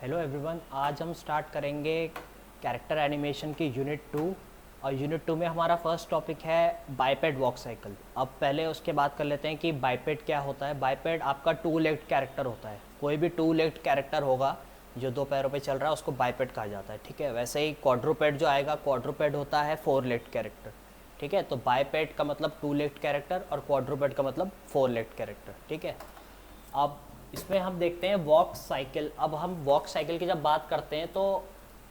Hello everyone, आज हम start करेंगे कैरेक्टर एनिमेशन की यूनिट 2। और यूनिट 2 में हमारा फर्स्ट टॉपिक है बाइपेड वॉक साइकिल। अब पहले उसके बात कर लेते हैं कि बाइपेड क्या होता है। बाइपेड आपका टू लेग्ड कैरेक्टर होता है। कोई भी टू लेग्ड कैरेक्टर होगा जो दो पैरों पे चल रहा है उसको बाइपेड कहा जाता है। ठीक है, वैसे ही क्वाड्रूपेड जो आएगा, क्वाड्रूपेड होता है फोर लेग्ड कैरेक्टर। ठीक है, तो बाइपेड का मतलब टू लेग्ड कैरेक्टर और क्वाड्रूपेड का मतलब फोर लेग्ड कैरेक्टर। ठीक है, अब इसमें हम देखते हैं वॉक साइकिल। अब हम वॉक साइकिल की जब बात करते हैं तो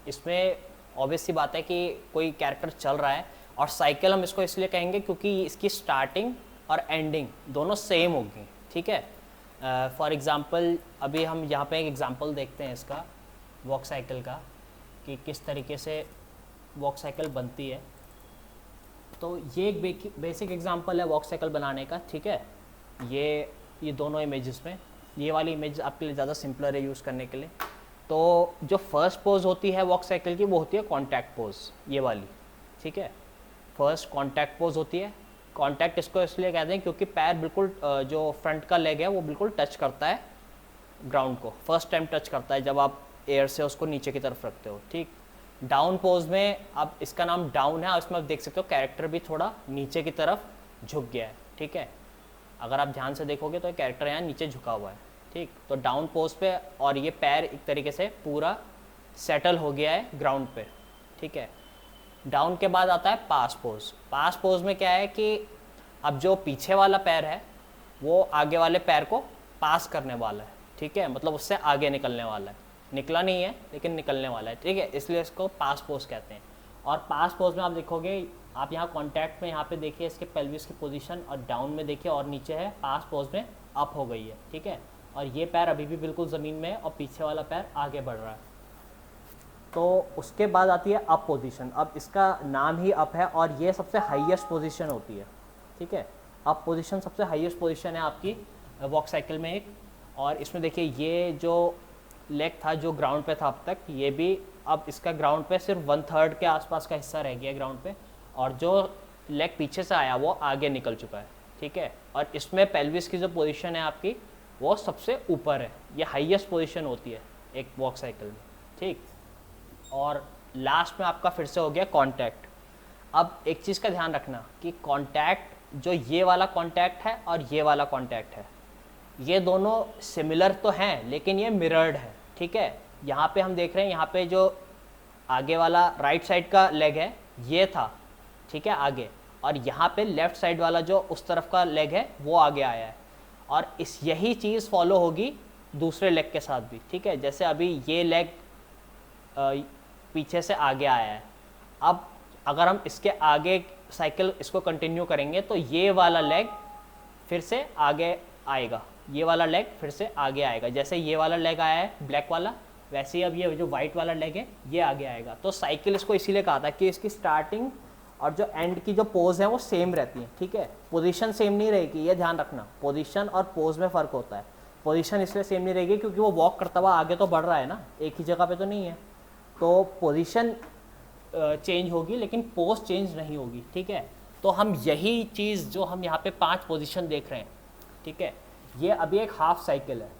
इसमें ऑब्वियस सी बात है कि कोई कैरेक्टर चल रहा है, और साइकिल हम इसको इसलिए कहेंगे क्योंकि इसकी स्टार्टिंग और एंडिंग दोनों सेम होगी। ठीक है, फॉर एग्ज़ाम्पल अभी हम यहाँ पे एक एग्ज़ाम्पल देखते हैं इसका वॉक साइकिल का कि किस तरीके से वॉक साइकिल बनती है। तो ये एक बेसिक एग्ज़ाम्पल है वॉक साइकिल बनाने का। ठीक है, ये दोनों इमेजेस में ये वाली इमेज आपके लिए ज़्यादा सिंपलर है यूज़ करने के लिए। तो जो फर्स्ट पोज होती है वॉक साइकिल की वो होती है कॉन्टैक्ट पोज, ये वाली। ठीक है, फर्स्ट कॉन्टैक्ट पोज होती है। कॉन्टैक्ट इसको इसलिए कहते हैं क्योंकि पैर बिल्कुल जो फ्रंट का लेग है वो बिल्कुल टच करता है ग्राउंड को, फर्स्ट टाइम टच करता है जब आप एयर से उसको नीचे की तरफ रखते हो। ठीक, डाउन पोज में अब इसका नाम डाउन है और इसमें आप देख सकते हो कैरेक्टर भी थोड़ा नीचे की तरफ झुक गया है। ठीक है, अगर आप ध्यान से देखोगे तो कैरेक्टर यहाँ नीचे झुका हुआ है। ठीक, तो डाउन पोज पे और ये पैर एक तरीके से पूरा सेटल हो गया है ग्राउंड पे। ठीक है, डाउन के बाद आता है पास पोज। पास पोज में क्या है कि अब जो पीछे वाला पैर है वो आगे वाले पैर को पास करने वाला है। ठीक है, मतलब उससे आगे निकलने वाला है, निकला नहीं है लेकिन निकलने वाला है। ठीक है, इसलिए इसको पास पोज कहते हैं। और पास पोज में आप देखोगे, आप यहाँ कॉन्टैक्ट में यहाँ पे देखिए इसके पेल्विस की पोजीशन, और डाउन में देखिए और नीचे है, पास पोज में अप हो गई है। ठीक है, और ये पैर अभी भी बिल्कुल ज़मीन में है और पीछे वाला पैर आगे बढ़ रहा है। तो उसके बाद आती है अप पोजीशन। अब इसका नाम ही अप है और ये सबसे हाईएस्ट पोजीशन होती है। ठीक है, अप पोजीशन सबसे हाईएस्ट पोजीशन है आपकी वॉक साइकिल में एक। और इसमें देखिए ये जो लेग था जो ग्राउंड पे था अब तक, ये भी अब इसका ग्राउंड पे सिर्फ 1/3 के आसपास का हिस्सा रह गया ग्राउंड पे, और जो लेग पीछे से आया वो आगे निकल चुका है। ठीक है, और इसमें पेल्विस की जो पोजीशन है आपकी वो सबसे ऊपर है, ये हाईएस्ट पोजीशन होती है एक वॉक साइकिल में। ठीक, और लास्ट में आपका फिर से हो गया कांटेक्ट। अब एक चीज़ का ध्यान रखना कि कांटेक्ट जो ये वाला कांटेक्ट है और ये वाला कांटेक्ट है, ये दोनों सिमिलर तो हैं लेकिन ये मिरर्ड है। ठीक है, यहाँ पे हम देख रहे हैं, यहाँ पे जो आगे वाला राइट साइड का लेग है ये था, ठीक है, आगे, और यहाँ पे लेफ्ट साइड वाला जो उस तरफ का लेग है वो आगे आया है। और इस यही चीज़ फॉलो होगी दूसरे लेग के साथ भी। ठीक है, जैसे अभी ये लेग पीछे से आगे आया है, अब अगर हम इसके आगे साइकिल इसको कंटिन्यू करेंगे तो ये वाला लेग फिर से आगे आएगा, ये वाला लेग फिर से आगे आएगा। जैसे ये वाला लेग आया है ब्लैक वाला, वैसे ही अब ये जो वाइट वाला लेग है ये आगे आएगा। तो साइकिल इसको इसीलिए कहा था कि इसकी स्टार्टिंग और जो एंड की जो पोज है वो सेम रहती है। ठीक है, पोजीशन सेम नहीं रहेगी, ये ध्यान रखना, पोजीशन और पोज में फ़र्क होता है। पोजीशन इसलिए सेम नहीं रहेगी क्योंकि वो वॉक करता हुआ आगे तो बढ़ रहा है ना, एक ही जगह पे तो नहीं है, तो पोजीशन चेंज होगी लेकिन पोज चेंज नहीं होगी। ठीक है, तो हम यही चीज़ जो हम यहाँ पे 5 पोजीशन देख रहे हैं, ठीक है, ये अभी एक हाफ साइकिल है,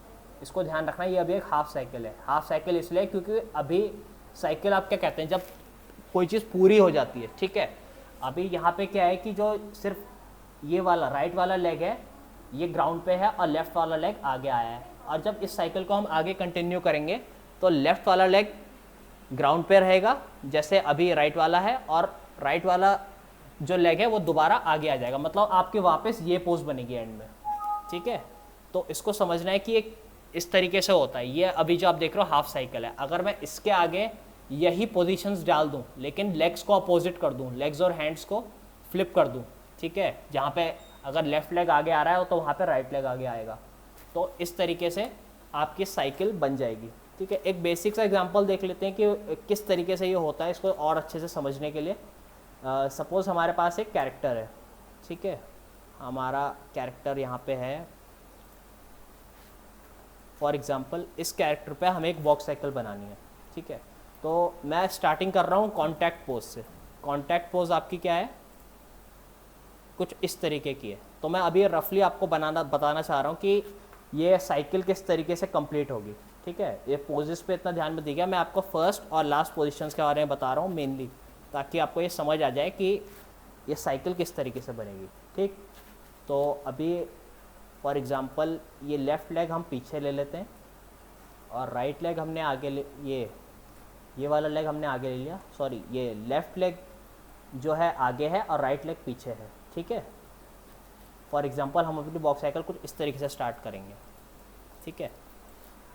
इसको ध्यान रखना, ये अभी एक हाफ साइकिल है। हाफ साइकिल इसलिए क्योंकि अभी साइकिल आप क्या कहते हैं जब कोई चीज़ पूरी हो जाती है। ठीक है, अभी यहाँ पे क्या है कि जो सिर्फ ये वाला राइट वाला लेग है ये ग्राउंड पे है और लेफ्ट वाला लेग आगे आया है, और जब इस साइकिल को हम आगे कंटिन्यू करेंगे तो लेफ्ट वाला लेग ग्राउंड पे रहेगा जैसे अभी राइट वाला है, और राइट वाला जो लेग है वो दोबारा आगे आ जाएगा, मतलब आपके वापस ये पोज बनेगी एंड में। ठीक है, तो इसको समझना है कि एक इस तरीके से होता है। ये अभी जो आप देख रहे हो हाफ साइकिल है, अगर मैं इसके आगे यही पोजीशंस डाल दूं लेकिन लेग्स को अपोजिट कर दूं, लेग्स और हैंड्स को फ्लिप कर दूं, ठीक है, जहाँ पे अगर लेफ्ट लेग आगे आ रहा है तो वहाँ पे राइट लेग आगे आएगा, तो इस तरीके से आपकी साइकिल बन जाएगी। ठीक है, एक बेसिक सा एग्जांपल देख लेते हैं कि किस तरीके से ये होता है, इसको और अच्छे से समझने के लिए। सपोज़ हमारे पास एक कैरेक्टर है, ठीक है, हमारा कैरेक्टर यहाँ पे है, फॉर एग्जांपल इस कैरेक्टर पे हमें एक वॉक साइकिल बनानी है। ठीक है, तो मैं स्टार्टिंग कर रहा हूँ कॉन्टैक्ट पोज से। कॉन्टैक्ट पोज आपकी क्या है, कुछ इस तरीके की है। तो मैं अभी रफली आपको बताना चाह रहा हूँ कि ये साइकिल किस तरीके से कंप्लीट होगी। ठीक है, ये पोजेस पे इतना ध्यान मत दीजिएगा, मैं आपको फर्स्ट और लास्ट पोजीशंस के बारे में बता रहा हूँ मेनली, ताकि आपको ये समझ आ जाए कि ये साइकिल किस तरीके से बनेगी। ठीक, तो अभी फॉर एग्जांपल ये लेफ़्ट लेग हम पीछे ले लेते हैं और राइट लेग हमने आगे ये वाला लेग हमने आगे ले लिया, सॉरी ये लेफ़्ट लेग जो है आगे है और राइट लेग पीछे है। ठीक है, फॉर एग्जांपल हम अपनी वॉक साइकिल कुछ इस तरीके से स्टार्ट करेंगे। ठीक है,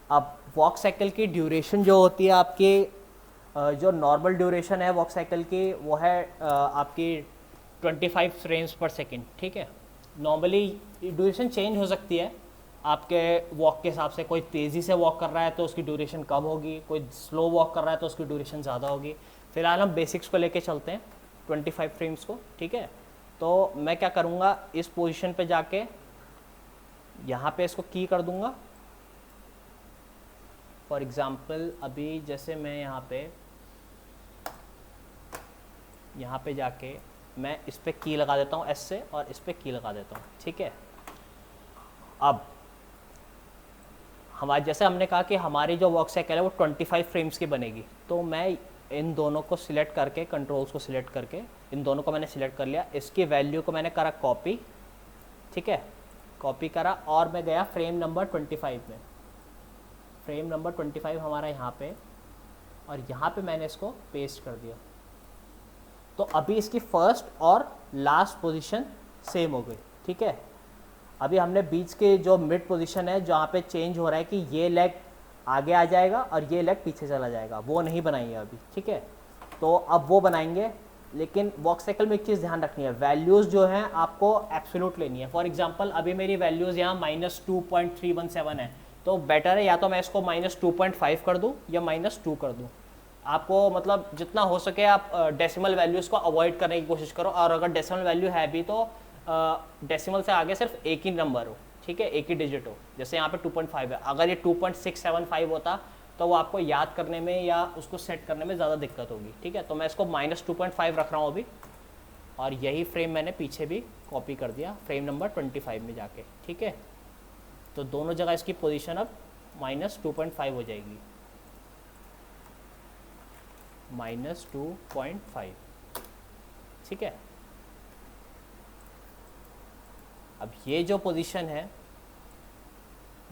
अब वॉक साइकिल की ड्यूरेशन जो होती है आपकी, जो नॉर्मल ड्यूरेशन है वॉक साइकिल की वो है आपकी 25 फ्रेम्स पर सेकेंड। ठीक है, नॉर्मली ड्यूरेशन चेंज हो सकती है आपके वॉक के हिसाब से, कोई तेज़ी से वॉक कर रहा है तो उसकी ड्यूरेशन कम होगी, कोई स्लो वॉक कर रहा है तो उसकी ड्यूरेशन ज़्यादा होगी। फिलहाल हम बेसिक्स को लेके चलते हैं 25 फ्रेम्स को। ठीक है, तो मैं क्या करूँगा, इस पोजीशन पे जाके यहाँ पे इसको की कर दूँगा। फॉर एग्ज़ाम्पल अभी जैसे मैं यहाँ पे जाके मैं इस पर की लगा देता हूँ एस से और इस पर की लगा देता हूँ। ठीक है, अब हमारे जैसे हमने कहा कि हमारी जो वॉक साइकिल है वो 25 फ्रेम्स की बनेगी, तो मैं इन दोनों को सिलेक्ट करके, कंट्रोल्स को सिलेक्ट करके इन दोनों को मैंने सिलेक्ट कर लिया, इसकी वैल्यू को मैंने करा कॉपी। ठीक है, कॉपी करा और मैं गया फ्रेम नंबर 25 में, फ्रेम नंबर 25 हमारा यहाँ पे, और यहाँ पे मैंने इसको पेस्ट कर दिया। तो अभी इसकी फर्स्ट और लास्ट पोजीशन सेम हो गई। ठीक है, अभी हमने बीच के जो मिड पोजीशन है जहाँ पे चेंज हो रहा है कि ये लेग आगे आ जाएगा और ये लेग पीछे चला जाएगा, वो नहीं बनाई है अभी। ठीक है, तो अब वो बनाएंगे, लेकिन वॉक साइकिल में एक चीज़ ध्यान रखनी है, वैल्यूज़ जो हैं आपको एब्सोल्यूट लेनी है। फॉर एग्जांपल अभी मेरी वैल्यूज़ यहाँ -2.317 है, तो बेटर है या तो मैं इसको -2.5 कर दूँ या -2 कर दूँ। आपको मतलब जितना हो सके आप डेसिमल वैल्यूज़ को अवॉइड करने की कोशिश करो, और अगर डेसिमल वैल्यू है भी तो डेसिमल से आगे सिर्फ एक ही नंबर हो। ठीक है, एक ही डिजिट हो, जैसे यहाँ पे 2.5 है, अगर ये 2.675 होता तो वो आपको याद करने में या उसको सेट करने में ज़्यादा दिक्कत होगी। ठीक है, तो मैं इसको -2.5 रख रहा हूँ अभी, और यही फ्रेम मैंने पीछे भी कॉपी कर दिया फ्रेम नंबर 25 में जाके। ठीक है, तो दोनों जगह इसकी पोजीशन अब -2.5 हो जाएगी, -2.5। ठीक है, अब ये जो पोजीशन है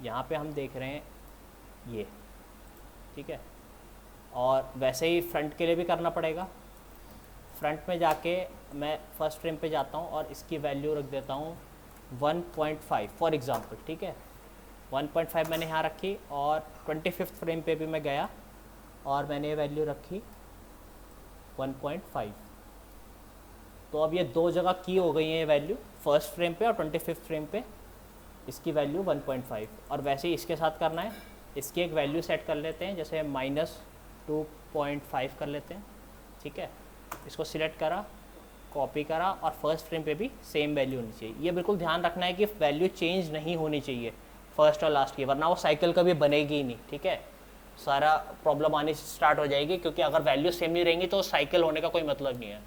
यहाँ पे हम देख रहे हैं ये। ठीक है, और वैसे ही फ्रंट के लिए भी करना पड़ेगा। फ्रंट में जाके मैं फर्स्ट फ्रेम पे जाता हूँ और इसकी वैल्यू रख देता हूँ 1.5 फॉर एग्ज़ाम्पल। ठीक है, 1.5 मैंने यहाँ रखी, और 25th फ्रेम पे भी मैं गया और मैंने ये वैल्यू रखी 1.5। तो अब ये दो जगह की हो गई है ये वैल्यू, फर्स्ट फ्रेम पे और 25th फ्रेम पे इसकी वैल्यू 1.5। और वैसे ही इसके साथ करना है, इसकी एक वैल्यू सेट कर लेते हैं, जैसे -2.5 कर लेते हैं। ठीक है, इसको सिलेक्ट करा, कॉपी करा, और फर्स्ट फ्रेम पे भी सेम वैल्यू होनी चाहिए। ये बिल्कुल ध्यान रखना है कि वैल्यू चेंज नहीं होनी चाहिए फर्स्ट और लास्ट की, वरना वो साइकिल कभी बनेगी ही नहीं। ठीक है, सारा प्रॉब्लम आनी स्टार्ट हो जाएगी, क्योंकि अगर वैल्यू सेम नहीं रहेंगी तो साइकिल होने का कोई मतलब नहीं है।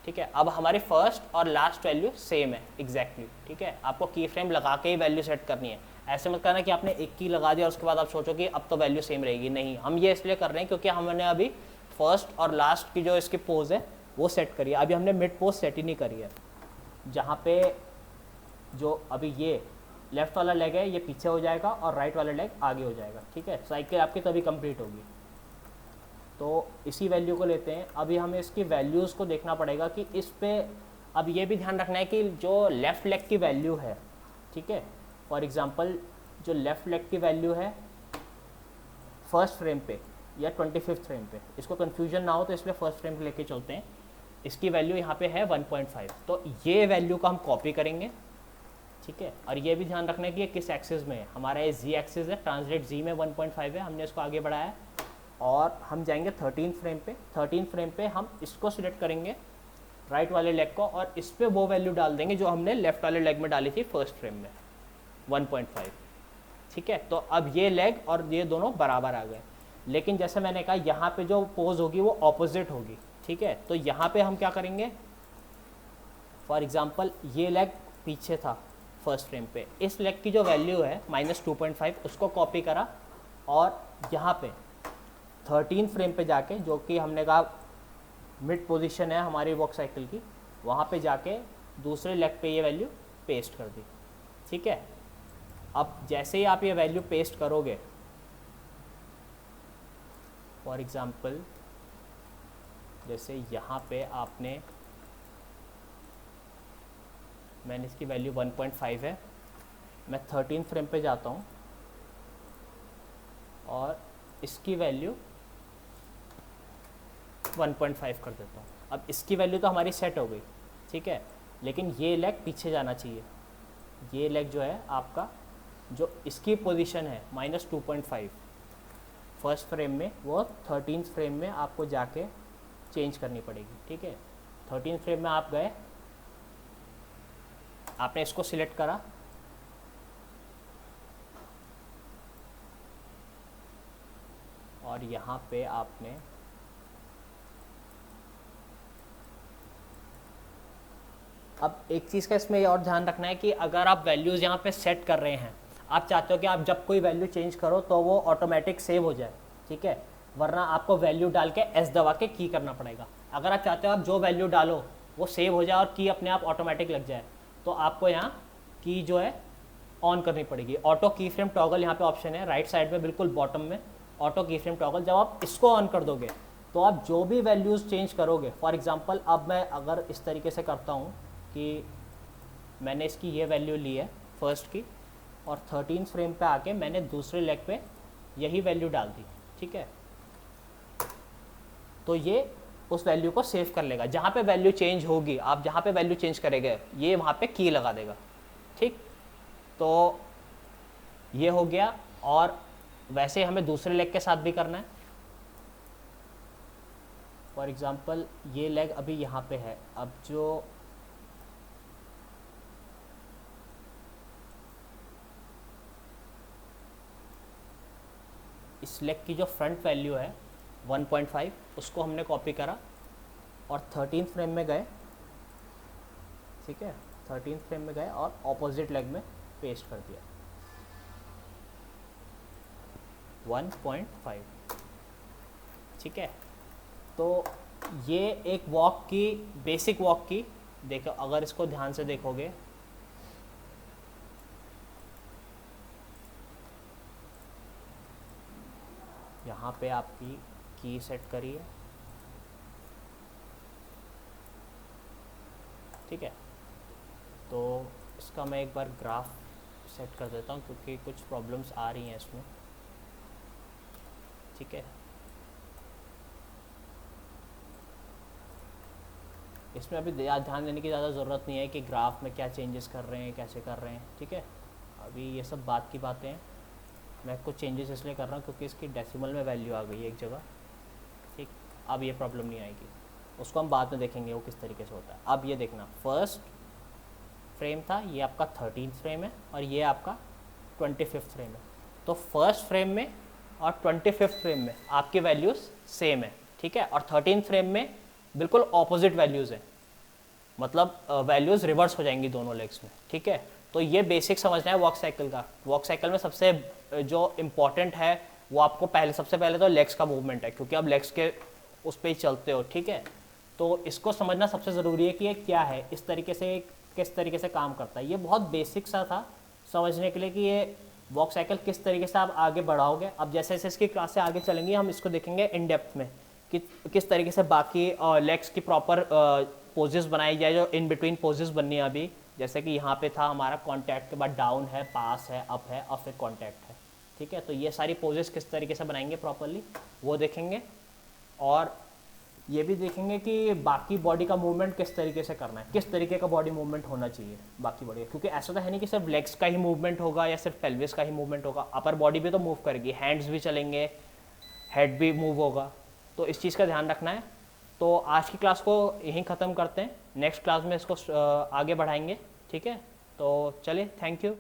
ठीक है, अब हमारी फर्स्ट और लास्ट वैल्यू सेम है एग्जैक्टली। ठीक है, आपको की फ्रेम लगा के ही वैल्यू सेट करनी है, ऐसे मत करना कि आपने एक की लगा दिया और उसके बाद आप सोचो कि अब तो वैल्यू सेम रहेगी। नहीं, हम ये इसलिए कर रहे हैं क्योंकि हमने अभी फर्स्ट और लास्ट की जो इसकी पोज है वो सेट करी है, अभी हमने मिड पोज सेट ही नहीं करी है। जहाँ पे जो अभी ये लेफ्ट वाला लेग है ये पीछे हो जाएगा और राइट वाला लेग आगे हो जाएगा। ठीक है, साइकिल आपकी तभी कंप्लीट होगी। तो इसी वैल्यू को लेते हैं, अभी हमें इसकी वैल्यूज़ को देखना पड़ेगा कि इस पे अब ये भी ध्यान रखना है कि जो लेफ़्ट लेग की वैल्यू है, ठीक है, फॉर एग्जांपल जो लेफ़्ट लेग की वैल्यू है फर्स्ट फ्रेम पे या 25th फ्रेम पे, इसको कन्फ्यूजन ना हो तो इसलिए फर्स्ट फ्रेम पे लेके चलते हैं, इसकी वैल्यू यहाँ पे है 1.5। तो ये वैल्यू को हम कॉपी करेंगे। ठीक है, और ये भी ध्यान रखना है कि ये किस एक्सिस में है, हमारा ये जी एक्सिस है, ट्रांसलेट जी में 1.5 है, हमने इसको आगे बढ़ाया है। और हम जाएंगे 13th फ्रेम पे, 13th फ्रेम पे हम इसको सिलेक्ट करेंगे राइट वाले लेग को, और इस पर वो वैल्यू डाल देंगे जो हमने लेफ्ट वाले लेग में डाली थी फर्स्ट फ्रेम में 1.5। ठीक है, तो अब ये लेग और ये दोनों बराबर आ गए, लेकिन जैसे मैंने कहा यहाँ पे जो पोज होगी वो ऑपोजिट होगी। ठीक है, तो यहाँ पे हम क्या करेंगे, फॉर एग्जांपल ये लेग पीछे था फर्स्ट फ्रेम पे, इस लेग की जो वैल्यू है -2.5 उसको कॉपी करा और यहाँ पे 13 फ्रेम पे जाके, जो कि हमने कहा मिड पोजीशन है हमारी वॉक साइकिल की, वहाँ पे जाके दूसरे लेग पे ये वैल्यू पेस्ट कर दी। ठीक है, अब जैसे ही आप ये वैल्यू पेस्ट करोगे, फॉर एग्जांपल जैसे यहाँ पे मैंने इसकी वैल्यू 1.5 है, मैं 13 फ्रेम पे जाता हूँ और इसकी वैल्यू 1.5 कर देता हूँ। अब इसकी वैल्यू तो हमारी सेट हो गई, ठीक है, लेकिन ये लेग पीछे जाना चाहिए। ये लेग जो है आपका, जो इसकी पोजीशन है -2.5 फर्स्ट फ्रेम में, वो 13 फ्रेम में आपको जाके चेंज करनी पड़ेगी। ठीक है, 13 फ्रेम में आप गए, आपने इसको सिलेक्ट करा, और यहाँ पे आपने अब एक चीज़ का इसमें और ध्यान रखना है कि अगर आप वैल्यूज़ यहाँ पे सेट कर रहे हैं, आप चाहते हो कि आप जब कोई वैल्यू चेंज करो तो वो ऑटोमेटिक सेव हो जाए, ठीक है, वरना आपको वैल्यू डाल के एस दबा के की करना पड़ेगा। अगर आप चाहते हो आप जो वैल्यू डालो वो सेव हो जाए और की अपने आप ऑटोमेटिक लग जाए, तो आपको यहाँ की जो है ऑन करनी पड़ेगी। ऑटो की फ्रेम टॉगल यहाँ पे ऑप्शन है राइट साइड में बिल्कुल बॉटम में, ऑटो की फ्रेम टॉगल। जब आप इसको ऑन कर दोगे तो आप जो भी वैल्यूज़ चेंज करोगे, फॉर एग्जांपल अब मैं अगर इस तरीके से करता हूँ कि मैंने इसकी ये वैल्यू ली है फर्स्ट की, और 13 फ्रेम पे आके मैंने दूसरे लेग पे यही वैल्यू डाल दी, ठीक है, तो ये उस वैल्यू को सेव कर लेगा। जहाँ पे वैल्यू चेंज होगी, आप जहाँ पे वैल्यू चेंज करेंगे, ये वहाँ पे की लगा देगा। ठीक, तो ये हो गया। और वैसे हमें दूसरे लेग के साथ भी करना है। फॉर एग्जांपल ये लेग अभी यहाँ पे है, अब जो इस लेग की जो फ्रंट वैल्यू है 1.5, उसको हमने कॉपी करा और 13 फ्रेम में गए, ठीक है, 13 फ्रेम में गए और ऑपोजिट लेग में पेस्ट कर दिया 1.5, ठीक है। तो ये एक वॉक की, बेसिक वॉक की, देखो अगर इसको ध्यान से देखोगे, यहाँ पे आपकी की सेट करिए, ठीक है। तो इसका मैं एक बार ग्राफ सेट कर देता हूँ क्योंकि कुछ प्रॉब्लम्स आ रही हैं इसमें, ठीक है। इसमें अभी ध्यान देने की ज़्यादा ज़रूरत नहीं है कि ग्राफ में क्या चेंजेस कर रहे हैं, कैसे कर रहे हैं, ठीक है। अभी ये सब बात की बातें हैं। मैं कुछ चेंजेस इसलिए कर रहा हूँ क्योंकि इसकी डेसिमल में वैल्यू आ गई है एक जगह, ठीक। अब ये प्रॉब्लम नहीं आएगी, उसको हम बाद में देखेंगे वो किस तरीके से होता है। अब ये देखना, फर्स्ट फ्रेम था, ये आपका 13 फ्रेम है और ये आपका 25 फ्रेम है। तो फर्स्ट फ्रेम में और 25 फ्रेम में आपकी वैल्यूज़ सेम है, ठीक है, और 13 फ्रेम में बिल्कुल ऑपोजिट वैल्यूज़ हैं, मतलब वैल्यूज़ रिवर्स हो जाएंगी दोनों लेग्स में, ठीक है। तो ये बेसिक समझना है वॉक साइकिल का। वॉक साइकिल में सबसे जो इम्पॉर्टेंट है वो आपको सबसे पहले तो लेग्स का मूवमेंट है, क्योंकि आप लेग्स के उस पर ही चलते हो, ठीक है। तो इसको समझना सबसे ज़रूरी है कि ये क्या है, इस तरीके से किस तरीके से काम करता है। ये बहुत बेसिक सा था समझने के लिए कि ये वॉक साइकिल किस तरीके से आप आगे बढ़ाओगे। अब जैसे जैसे इसकी क्लास से आगे चलेंगी हम इसको देखेंगे इन डेप्थ में कि किस तरीके से बाकी लेग्स की प्रॉपर पोजेस बनाई जाए, जो इन बिटवीन पोजेस बननी है अभी। जैसे कि यहाँ पे था हमारा कॉन्टैक्ट के बाद डाउन है, पास है, अप है और फिर कॉन्टैक्ट है, ठीक है। तो ये सारी पोजेस किस तरीके से बनाएंगे प्रॉपरली वो देखेंगे, और ये भी देखेंगे कि बाकी बॉडी का मूवमेंट किस तरीके से करना है, किस तरीके का बॉडी मूवमेंट होना चाहिए बाकी बॉडी, क्योंकि ऐसा तो है नहीं कि सिर्फ लेग्स का ही मूवमेंट होगा या सिर्फ पेल्विस का ही मूवमेंट होगा, अपर बॉडी भी तो मूव करेगी, हैंड्स भी चलेंगे, हेड भी मूव होगा। तो इस चीज़ का ध्यान रखना है। तो आज की क्लास को यहीं ख़त्म करते हैं, नेक्स्ट क्लास में इसको आगे बढ़ाएंगे, ठीक है। तो चलिए, थैंक यू।